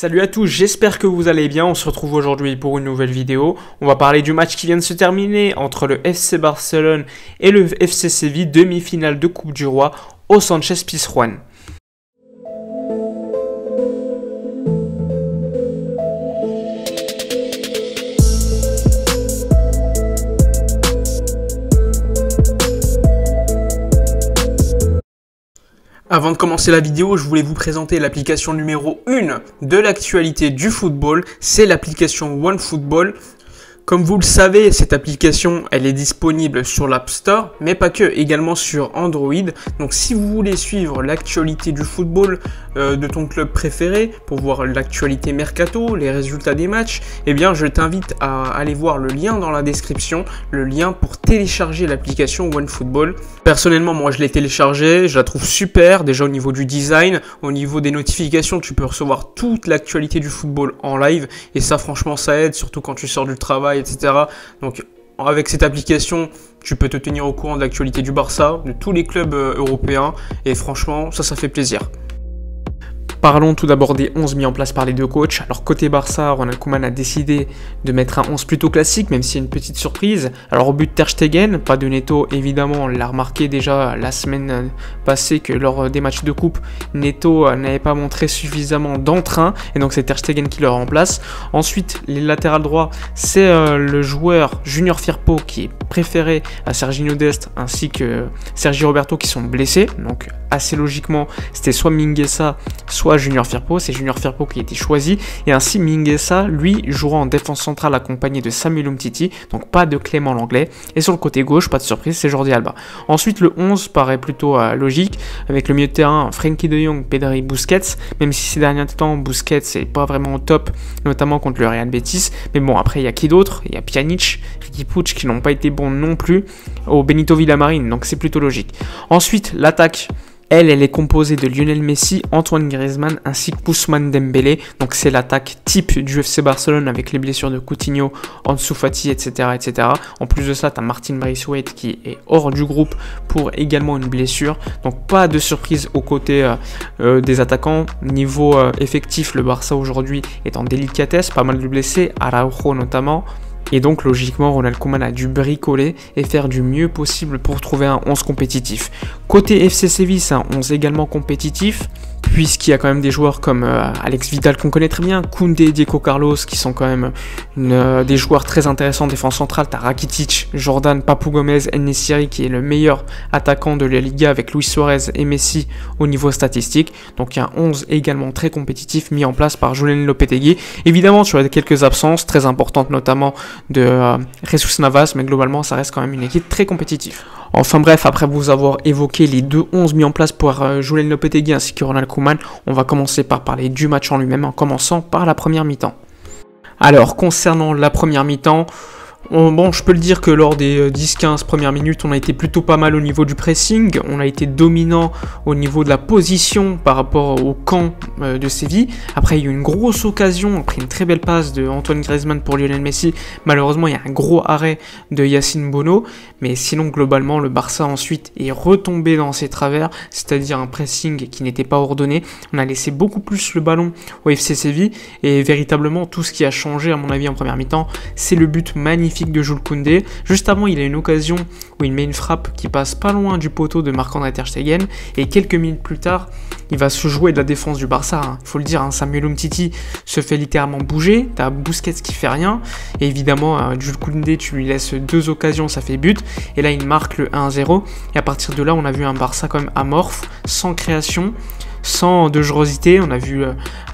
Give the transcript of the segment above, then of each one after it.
Salut à tous, j'espère que vous allez bien, on se retrouve aujourd'hui pour une nouvelle vidéo. On va parler du match qui vient de se terminer entre le FC Barcelone et le FC Séville, demi-finale de Coupe du Roi au Sánchez Pizjuán. Avant de commencer la vidéo, je voulais vous présenter l'application numéro 1 de l'actualité du football, c'est l'application OneFootball. Comme vous le savez, cette application, elle est disponible sur l'App Store, mais pas que, également sur Android. Donc si vous voulez suivre l'actualité du football de ton club préféré, pour voir l'actualité mercato, les résultats des matchs, eh bien je t'invite à aller voir le lien dans la description, le lien pour télécharger l'application OneFootball. Personnellement, moi je l'ai téléchargée, je la trouve super, déjà au niveau du design, au niveau des notifications, tu peux recevoir toute l'actualité du football en live, et ça franchement ça aide, surtout quand tu sors du travail, etc. Donc avec cette application, tu peux te tenir au courant de l'actualité du Barça, de tous les clubs européens, et franchement, ça fait plaisir. Parlons tout d'abord des 11 mis en place par les deux coachs. Alors côté Barça, Ronald Koeman a décidé de mettre un 11 plutôt classique, même s'il y a une petite surprise. Alors au but Ter Stegen, pas de Neto évidemment, on l'a remarqué déjà la semaine passée que lors des matchs de coupe, Neto n'avait pas montré suffisamment d'entrain, et donc c'est Ter Stegen qui le remplace. Ensuite, les latérales droits, c'est le joueur Junior Firpo qui est préféré à Serginho Dest ainsi que Sergi Roberto qui sont blessés, donc assez logiquement c'était soit Mingueza soit Junior Firpo, c'est Junior Firpo qui a été choisi, et ainsi Mingueza lui jouera en défense centrale accompagné de Samuel Umtiti, donc pas de Clément Lenglet, et sur le côté gauche, pas de surprise, c'est Jordi Alba. Ensuite le 11 paraît plutôt logique, avec le milieu de terrain Frenkie de Jong, Pedri, Busquets, même si ces derniers temps Busquets c'est pas vraiment au top, notamment contre le Real Betis, mais bon après il y a qui d'autre, il y a Pjanic, Riqui Puig qui n'ont pas été bons non plus au Benito Villamarín, donc c'est plutôt logique. Ensuite l'attaque, elle est composée de Lionel Messi, Antoine Griezmann ainsi que Ousmane Dembélé. Donc c'est l'attaque type du FC Barcelone avec les blessures de Coutinho, Ansu Fati, etc., etc. En plus de ça, tu as Martin Braithwaite qui est hors du groupe pour également une blessure. Donc pas de surprise aux côtés des attaquants. Niveau effectif, le Barça aujourd'hui est en délicatesse, pas mal de blessés, Araujo notamment. Et donc logiquement Ronald Koeman a dû bricoler et faire du mieux possible pour trouver un 11 compétitif. Côté FC Séville, c'est un 11 également compétitif, puisqu'il y a quand même des joueurs comme Alex Vidal qu'on connaît très bien, Koundé, Diego Carlos qui sont quand même des joueurs très intéressants en défense centrale. T'as Rakitic, Jordan, Papou Gomez, En-Nesyri qui est le meilleur attaquant de la Liga avec Luis Suarez et Messi au niveau statistique. Donc il y a un 11 également très compétitif mis en place par Julen Lopetegui. Évidemment tu as quelques absences très importantes, notamment de Jesus Navas, mais globalement ça reste quand même une équipe très compétitive. Enfin bref, après vous avoir évoqué les deux 11 mis en place par Julen Lopetegui ainsi que Ronald Koeman, on va commencer par parler du match en lui-même en commençant par la première mi-temps. Alors concernant la première mi-temps, bon, je peux le dire que lors des 10-15 premières minutes, on a été plutôt pas mal au niveau du pressing, on a été dominant au niveau de la position par rapport au camp de Séville. Après, il y a eu une grosse occasion, on a pris une très belle passe de Antoine Griezmann pour Lionel Messi. Malheureusement, il y a un gros arrêt de Yacine Bono, mais sinon, globalement, le Barça ensuite est retombé dans ses travers, c'est-à-dire un pressing qui n'était pas ordonné. On a laissé beaucoup plus le ballon au FC Séville, et véritablement, tout ce qui a changé, à mon avis, en première mi-temps, c'est le but magnifique de Jules Koundé. Juste avant, il a une occasion où il met une frappe qui passe pas loin du poteau de Marc-André Ter Stegen, et quelques minutes plus tard, il va se jouer de la défense du Barça. Il faut le dire, Samuel Umtiti se fait littéralement bouger, t'as Busquets qui fait rien, et évidemment, Jules Koundé, tu lui laisses deux occasions, ça fait but, et là il marque le 1-0, et à partir de là, on a vu un Barça quand même amorphe, sans création, sans dangerosité. On a vu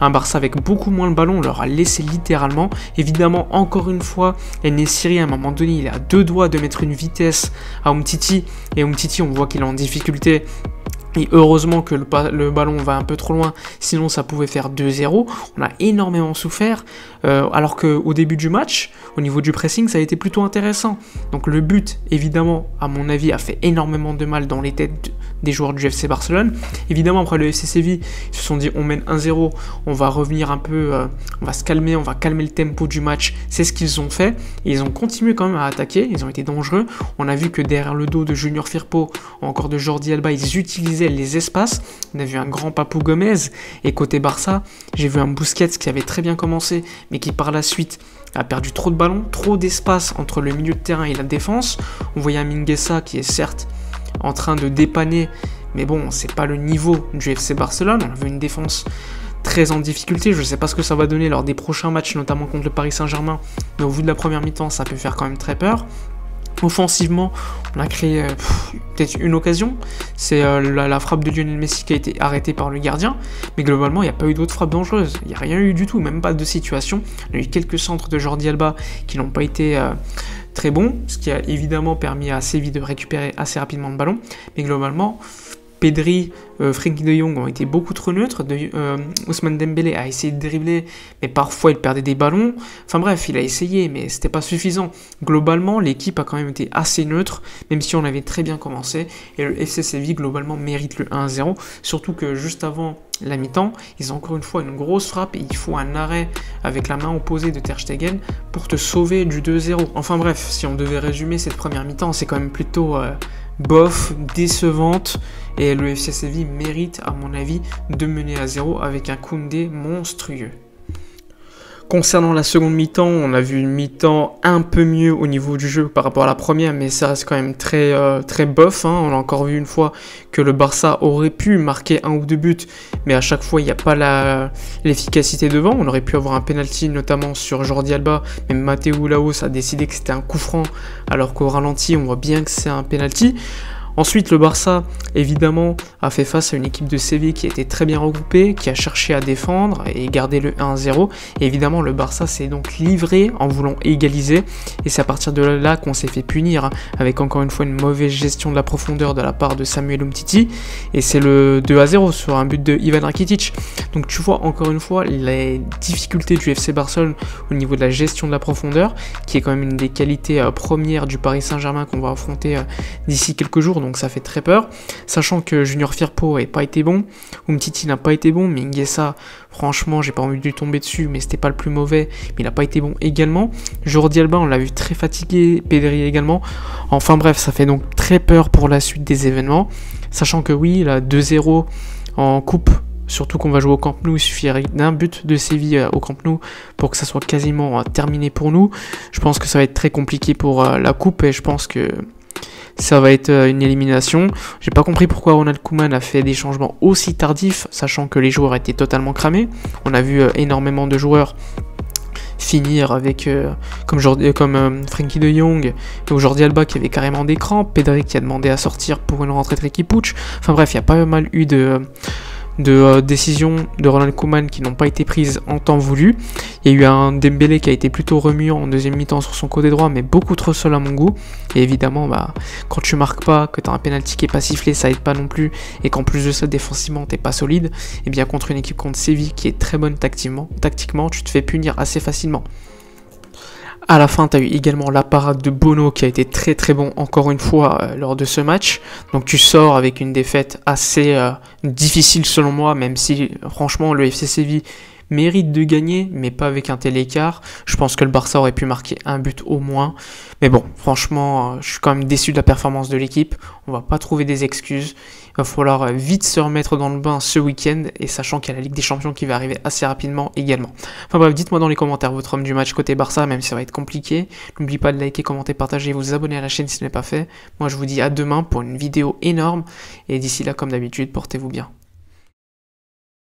un Barça avec beaucoup moins le ballon, on leur a laissé littéralement. Évidemment, encore une fois, En-Nesyri à un moment donné, il est à deux doigts de mettre une vitesse à Umtiti, et Umtiti, on voit qu'il est en difficulté. Et heureusement que le ballon va un peu trop loin, sinon ça pouvait faire 2-0. On a énormément souffert, alors qu'au début du match, au niveau du pressing, ça a été plutôt intéressant. Donc le but, évidemment, à mon avis, a fait énormément de mal dans les têtes des joueurs du FC Barcelone. Évidemment, après le FC Séville, ils se sont dit on mène 1-0, on va revenir un peu, on va se calmer, on va calmer le tempo du match. C'est ce qu'ils ont fait, et ils ont continué quand même à attaquer, ils ont été dangereux. On a vu que derrière le dos de Junior Firpo, ou encore de Jordi Alba, ils utilisaient utiliser les espaces. On a vu un grand Papou Gomez. Et côté Barça, j'ai vu un Busquets qui avait très bien commencé, mais qui par la suite a perdu trop de ballons, trop d'espace entre le milieu de terrain et la défense. On voyait un Mingueza qui est certes en train de dépanner, mais bon, c'est pas le niveau du FC Barcelone. On a vu une défense très en difficulté. Je ne sais pas ce que ça va donner lors des prochains matchs, notamment contre le Paris Saint-Germain, mais au vu de la première mi-temps, ça peut faire quand même très peur. Offensivement, on a créé peut-être une occasion, c'est la frappe de Lionel Messi qui a été arrêtée par le gardien, mais globalement il n'y a pas eu d'autres frappes dangereuses, il n'y a rien eu du tout, même pas de situation. Il y a eu quelques centres de Jordi Alba qui n'ont pas été très bons, ce qui a évidemment permis à Séville de récupérer assez rapidement le ballon, mais globalement Pedri, Frenkie de Jong ont été beaucoup trop neutres. Ousmane Dembélé a essayé de dribbler, mais parfois il perdait des ballons. Enfin bref, il a essayé, mais c'était pas suffisant. Globalement, l'équipe a quand même été assez neutre, même si on avait très bien commencé. Et le FC Séville, globalement, mérite le 1-0. Surtout que juste avant la mi-temps, ils ont encore une fois une grosse frappe et il faut un arrêt avec la main opposée de Ter Stegen pour te sauver du 2-0. Enfin bref, si on devait résumer cette première mi-temps, c'est quand même plutôt bof, décevante. Et le FC Séville mérite, à mon avis, de mener à 0 avec un Koundé monstrueux. Concernant la seconde mi-temps, on a vu une mi-temps un peu mieux au niveau du jeu par rapport à la première, mais ça reste quand même très bof. On a encore vu une fois que le Barça aurait pu marquer 1 ou 2 buts, mais à chaque fois, il n'y a pas l'efficacité devant. On aurait pu avoir un penalty, notamment sur Jordi Alba, mais Mateu Laos a décidé que c'était un coup franc, alors qu'au ralenti, on voit bien que c'est un penalty. Ensuite, le Barça, évidemment, a fait face à une équipe de Séville qui était très bien regroupée, qui a cherché à défendre et garder le 1-0. Et évidemment, le Barça s'est donc livré en voulant égaliser. Et c'est à partir de là qu'on s'est fait punir, avec encore une fois une mauvaise gestion de la profondeur de la part de Samuel Umtiti. Et c'est le 2-0 sur un but de Ivan Rakitic. Donc tu vois encore une fois les difficultés du FC Barcelone au niveau de la gestion de la profondeur, qui est quand même une des qualités premières du Paris Saint-Germain qu'on va affronter d'ici quelques jours. Donc ça fait très peur, sachant que Junior Firpo n'a pas été bon, Umtiti n'a pas été bon, Mingueza, franchement j'ai pas envie de lui tomber dessus, mais c'était pas le plus mauvais, mais il n'a pas été bon également. Jordi Alba, on l'a vu très fatigué, Pedri également. Enfin bref, ça fait donc très peur pour la suite des événements, sachant que oui, la 2-0 en coupe, surtout qu'on va jouer au Camp Nou, il suffirait d'un but de Séville au Camp Nou pour que ça soit quasiment terminé pour nous. Je pense que ça va être très compliqué pour la coupe, et je pense que ça va être une élimination. J'ai pas compris pourquoi Ronald Koeman a fait des changements aussi tardifs, sachant que les joueurs étaient totalement cramés. On a vu énormément de joueurs finir avec comme Frenkie de Jong ou Jordi Alba qui avait carrément des crampes, Pedri qui a demandé à sortir pour une rentrée très Putsch. Enfin bref, il y a pas mal eu de décisions de Ronald Koeman qui n'ont pas été prises en temps voulu. Il y a eu un Dembélé qui a été plutôt remuant en deuxième mi-temps sur son côté droit, mais beaucoup trop seul à mon goût. Et évidemment, quand tu marques pas, que tu as un penalty qui est pas sifflé, ça aide pas non plus, et qu'en plus de ça, défensivement, t'es pas solide, et bien contre une équipe contre Séville qui est très bonne tactiquement, tu te fais punir assez facilement. À la fin, tu as eu également la parade de Bono qui a été très très bon encore une fois lors de ce match. Donc tu sors avec une défaite assez difficile selon moi, même si franchement le FC Séville mérite de gagner, mais pas avec un tel écart. Je pense que le Barça aurait pu marquer un but au moins. Mais bon, franchement, je suis quand même déçu de la performance de l'équipe. On va pas trouver des excuses. Il va falloir vite se remettre dans le bain ce week-end, et sachant qu'il y a la Ligue des Champions qui va arriver assez rapidement également. Enfin bref, dites-moi dans les commentaires votre homme du match côté Barça, même si ça va être compliqué. N'oubliez pas de liker, commenter, partager et vous abonner à la chaîne si ce n'est pas fait. Moi je vous dis à demain pour une vidéo énorme, et d'ici là, comme d'habitude, portez-vous bien.